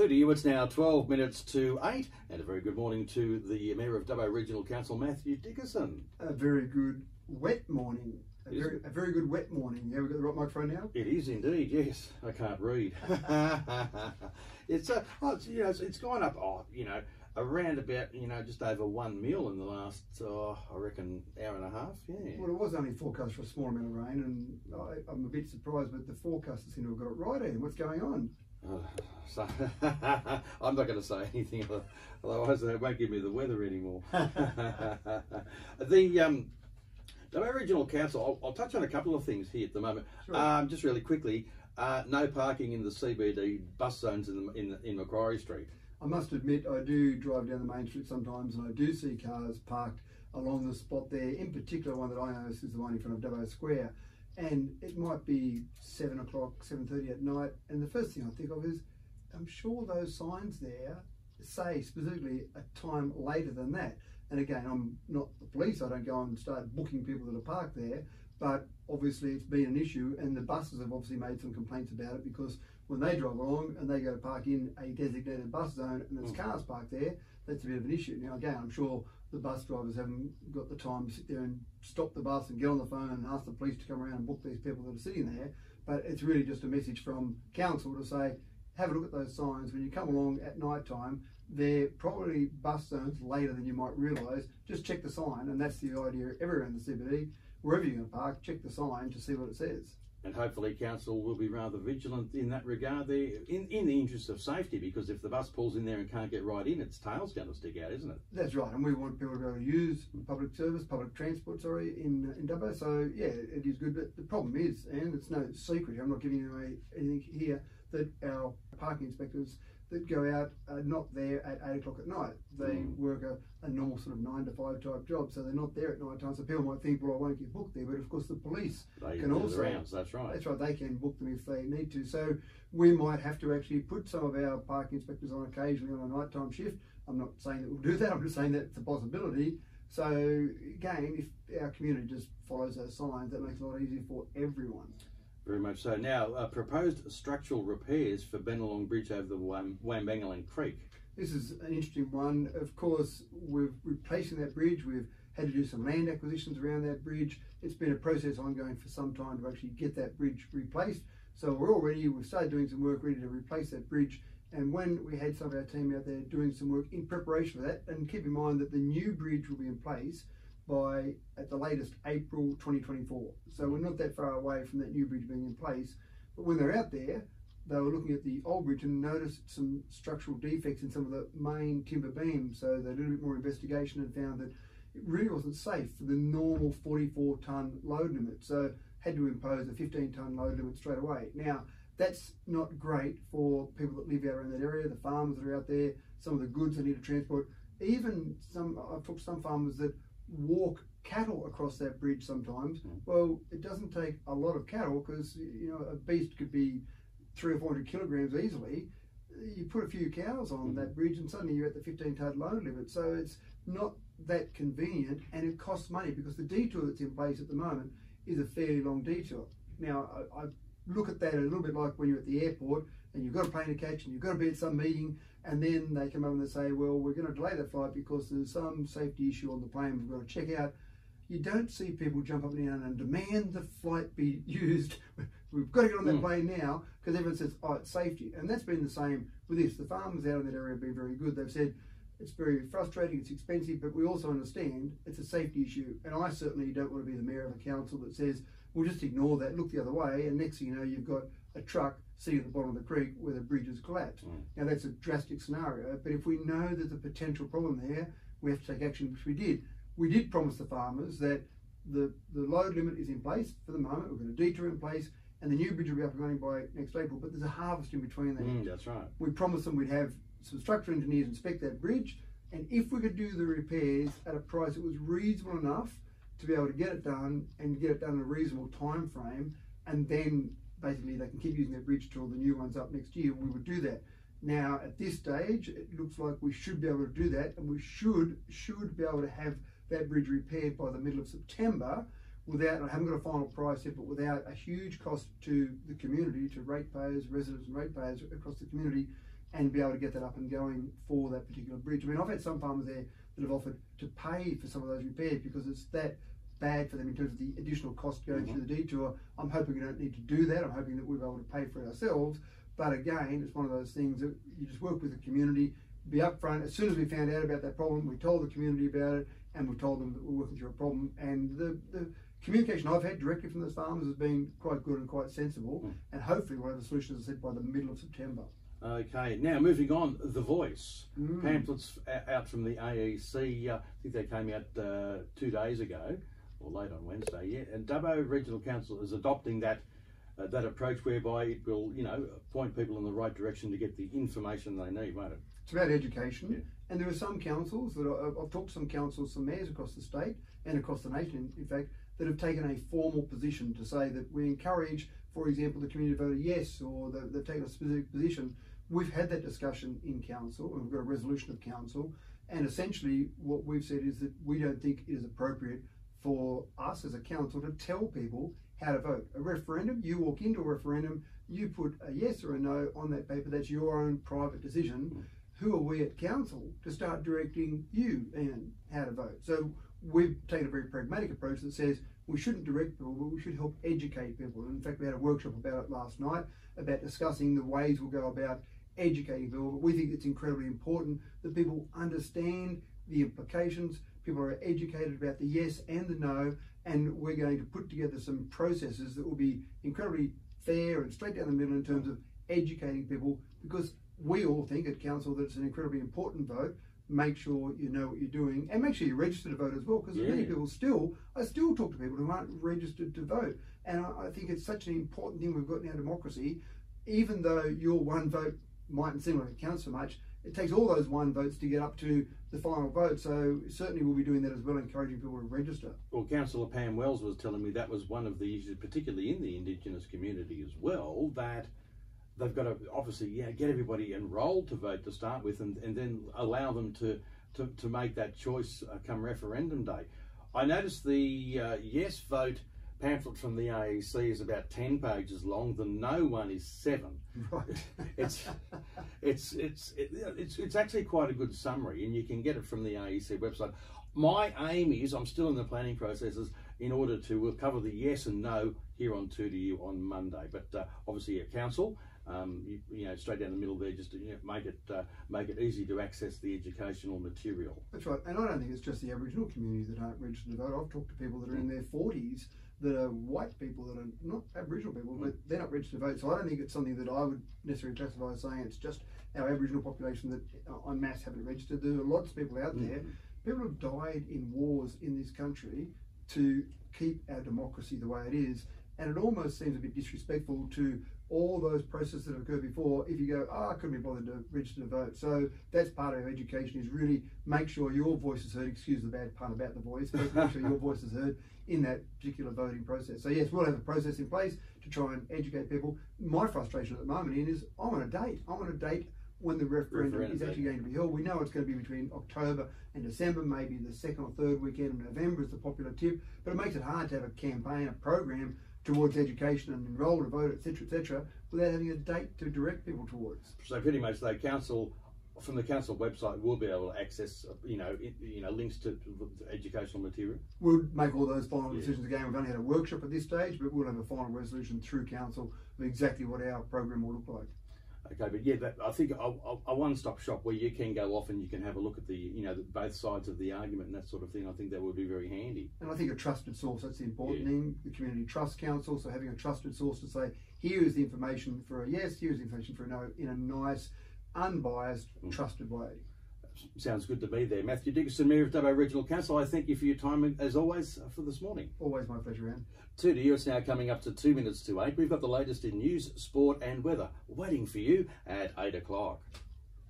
2 to you, it's now 12 minutes to 8, and a very good morning to the Mayor of Dubbo Regional Council, Matthew Dickerson. A very good wet morning. A very good wet morning. Yeah, we've got the right microphone now? It is indeed, yes. I can't read. It's gone up, around about, just over 1 mil in the last, I reckon, hour and a half, yeah. Well, it was only forecast for a small amount of rain, and I'm a bit surprised, but the forecasters seem to have got it right, Ian. What's going on? So I'm not going to say anything, otherwise they won't give me the weather anymore. The Regional Council, I'll touch on a couple of things here at the moment. Sure. Just really quickly, no parking in the CBD bus zones in Macquarie Street. I must admit, I do drive down the main street sometimes, and I do see cars parked along the spot there. In particular, one that I notice is the one in front of Dubbo Square. And it might be 7 o'clock, 7:30 at night. And the first thing I think of is, I'm sure those signs there say specifically a time later than that. And again, I'm not the police, I don't go and start booking people that are parked there, but obviously it's been an issue, and the buses have obviously made some complaints about it, because when they drive along and they go to park in a designated bus zone and there's cars parked there, that's a bit of an issue. Now again, I'm sure the bus drivers haven't got the time to sit there and stop the bus and get on the phone and ask the police to come around and book these people that are sitting there, but it's really just a message from council to say, have a look at those signs. When you come along at night time, they're probably bus zones later than you might realise. Just check the sign, and that's the idea everywhere in the CBD. Wherever you're going to park, check the sign to see what it says. And hopefully council will be rather vigilant in that regard there, in the interest of safety, because if the bus pulls in there and can't get right in, its tail's going to stick out, isn't it? That's right, and we want people to be able to use public transport, in Dubbo. So yeah, it is good, but the problem is, and it's no secret, I'm not giving away anything here, that our parking inspectors that go out are not there at 8 o'clock at night. They work a normal sort of 9 to 5 type job, so they're not there at night time. So people might think, well, I won't get booked there, but of course the police can also. The rounds, that's right. That's right, they can book them if they need to. So we might have to actually put some of our parking inspectors on occasionally on a nighttime shift. I'm not saying that we'll do that, I'm just saying that it's a possibility. So again, if our community just follows those signs, that makes it a lot easier for everyone. Very much so. Now, proposed structural repairs for Bennelong Bridge over the Wambangaling Creek. This is an interesting one. Of course, we're replacing that bridge. We've had to do some land acquisitions around that bridge. It's been a process ongoing for some time to actually get that bridge replaced. So we've started doing some work ready to replace that bridge. And when we had some of our team out there doing some work in preparation for that, and keep in mind that the new bridge will be in place by, at the latest, April 2024. So we're not that far away from that new bridge being in place. But when they're out there, they were looking at the old bridge and noticed some structural defects in some of the main timber beams. So they did a bit more investigation and found that it really wasn't safe for the normal 44-tonne load limit. So had to impose a 15-tonne load limit straight away. Now, that's not great for people that live out around that area, the farmers that are out there, some of the goods they need to transport. Even I've talked to some farmers that walk cattle across that bridge sometimes. Well, it doesn't take a lot of cattle, because a beast could be 300 or 400 kilograms easily. You put a few cows on that bridge and suddenly you're at the 15-tonne load limit. So it's not that convenient, and it costs money, because the detour that's in place at the moment is a fairly long detour. Now, I look at that a little bit like when you're at the airport and you've got a plane to catch and you've got to be at some meeting, and then they come up and they say, well, we're going to delay that flight because there's some safety issue on the plane we've got to check out. You don't see people jump up and down and demand the flight be used. We've got to get on that plane now, because everyone says, oh, it's safety. And that's been the same with this. The farmers out in that area have been very good. They've said, it's very frustrating, it's expensive, but we also understand it's a safety issue. And I certainly don't want to be the mayor of a council that says, we'll just ignore that, look the other way, and next thing you know, you've got a truck sitting at the bottom of the creek where the bridge has collapsed. Now, that's a drastic scenario, but if we know there's a potential problem there, we have to take action, which we did. We did promise the farmers that the load limit is in place for the moment. We've got a detour in place, and the new bridge will be up and running by next April, but there's a harvest in between there. That's right. We promised them we'd have some structural engineers inspect that bridge, and if we could do the repairs at a price that was reasonable enough to be able to get it done, and get it done in a reasonable time frame, and then basically they can keep using that bridge till the new one's up next year, we would do that. Now, at this stage, it looks like we should be able to do that, and we should be able to have that bridge repaired by the middle of September without, I haven't got a final price yet, but without a huge cost to the community, to ratepayers, residents and ratepayers across the community, and be able to get that up and going for that particular bridge. I mean, I've had some farmers there that have offered to pay for some of those repairs because it's that bad for them in terms of the additional cost going through the detour. I'm hoping we don't need to do that. I'm hoping that we'll be able to pay for it ourselves. But again, it's one of those things that you just work with the community, be upfront. As soon as we found out about that problem, we told the community about it, and we told them that we're working through a problem. And the communication I've had directly from those farmers has been quite good and quite sensible. And hopefully we'll have a solution, as I said, by the middle of September. Okay, now moving on, The Voice. Pamphlets out from the AEC, I think they came out 2 days ago, or late on Wednesday, yeah. And Dubbo Regional Council is adopting that approach whereby it will, point people in the right direction to get the information they need, won't it? It's about education, and there are some councils that I've talked to some councils, some mayors across the state and across the nation, in fact, that have taken a formal position to say that we encourage, for example, the community to vote yes, or they've taken a specific position. We've had that discussion in council, and we've got a resolution of council, and essentially what we've said is that we don't think it is appropriate for us as a council to tell people how to vote. A referendum, you walk into a referendum, you put a yes or a no on that paper, that's your own private decision. Who are we at council to start directing you, Iain, how to vote? So we've taken a very pragmatic approach that says we shouldn't direct people, but we should help educate people. And in fact, we had a workshop about it last night, about discussing the ways we'll go about educating people. But we think it's incredibly important that people understand the implications, people are educated about the yes and the no, and we're going to put together some processes that will be incredibly fair and straight down the middle in terms of educating people, because we all think at council that it's an incredibly important vote. Make sure you know what you're doing, and make sure you register to vote as well, because many people I still talk to people who aren't registered to vote, and I think it's such an important thing we've got in our democracy. Even though your one vote mightn't seem like it counts so much, it takes all those one votes to get up to the final vote. So certainly we'll be doing that as well, encouraging people to register. Well, Councillor Pam Wells was telling me that was one of the issues, particularly in the Indigenous community as well, that they've got to obviously get everybody enrolled to vote to start with, and then allow them to make that choice come referendum day. I noticed the yes vote pamphlet from the AEC is about 10 pages long. The no one is 7. Right. It's actually quite a good summary, and you can get it from the AEC website. My aim is, I'm still in the planning processes, in order to, we'll cover the yes and no here on 2DU on Monday. But obviously at council, straight down the middle there, just to make it easy to access the educational material. That's right, and I don't think it's just the Aboriginal community that aren't registered to vote. I've talked to people that are in their 40s that are white people that are not Aboriginal people, but they're not registered to vote. So I don't think it's something that I would necessarily classify as saying it's just our Aboriginal population that en masse haven't registered. There are lots of people out there. People have died in wars in this country to keep our democracy the way it is, and it almost seems a bit disrespectful to all those processes that have occurred before if you go, I couldn't be bothered to register to vote. So that's part of our education, is really make sure your voice is heard. Excuse the bad pun about the voice, but make sure your voice is heard in that particular voting process. So yes, we'll have a process in place to try and educate people. My frustration at the moment, Ian, is I want a date. I want a date when the referendum is actually going to be held. We know it's going to be between October and December, maybe the 2nd or 3rd weekend of November is the popular tip, but it makes it hard to have a campaign, a program towards education and enrol to vote, etc., without having a date to direct people towards. So pretty much, the council, from the council website, will be able to access, links to educational material. We'll make all those final decisions again. We've only had a workshop at this stage, but we'll have a final resolution through council of exactly what our program will look like. Okay, but I think a one-stop shop where you can go off and you can have a look at the both sides of the argument and that sort of thing, I think that would be very handy. And I think a trusted source, that's the important thing. The community trust council, so having a trusted source to say, here is the information for a yes, here is the information for a no, in a nice, unbiased, trusted way. Sounds good to me there. Matthew Dickerson, Mayor of Dubbo Regional Council, I thank you for your time, as always, for this morning. Always my pleasure, Iain. 2DU, it's now coming up to 2 minutes to 8. We've got the latest in news, sport and weather waiting for you at 8 o'clock.